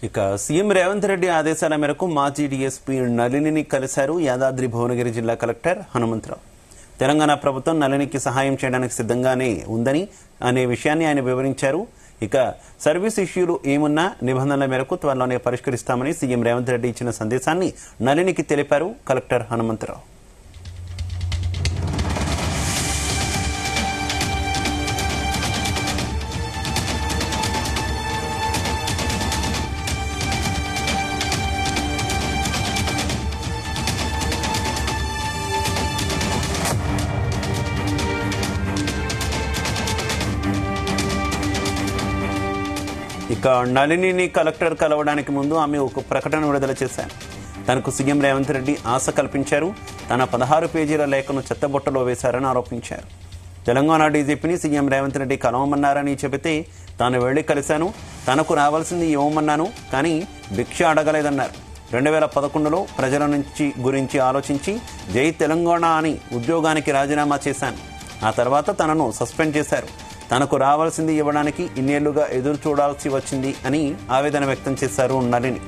ఇక సీఎం రేవంత్ రెడ్డి ఆదేశాల మేరకు మాజీ డీఎస్పీ నళినిని కలిశారు యాదాద్రి భువనగిరి జిల్లా కలెక్టర్ హనుమంతరావు. తెలంగాణ ప్రభుత్వం నళినికి సహాయం చేయడానికి సిద్ధంగానే ఉందని అనే విషయాన్ని ఆయన వివరించారు. ఇక సర్వీస్ ఇష్యూలు ఏమున్నా నిబంధనల మేరకు త్వరలోనే పరిష్కరిస్తామని సీఎం రేవంత్ రెడ్డి ఇచ్చిన సందేశాన్ని నళినికి తెలిపారు కలెక్టర్ హనుమంతరావు. ఇక నళినిని కలెక్టర్ కలవడానికి ముందు ఆమె ఒక ప్రకటన విడుదల చేశారు. తనకు సీఎం రేవంత్ రెడ్డి ఆశ కల్పించారు. తన 16 పేజీల లేఖను చెత్తబొట్టలో వేశారని ఆరోపించారు. తెలంగాణ డీజీపీని సీఎం రేవంత్ రెడ్డి కలవమన్నారని చెబితే తాను వెళ్లి కలిశాను. తనకు రావాల్సింది ఇవ్వమన్నాను, కానీ భిక్ష అడగలేదన్నారు. 2011లో ప్రజల గురించి ఆలోచించి జై తెలంగాణ అని ఉద్యోగానికి రాజీనామా చేశాను. ఆ తర్వాత తనను సస్పెండ్ చేశారు. తనకు రావాల్సింది ఇవ్వడానికి ఇన్నేళ్లుగా ఎదురు చూడాల్సి వచ్చింది అని ఆవేదన వ్యక్తం చేశారు నళిని.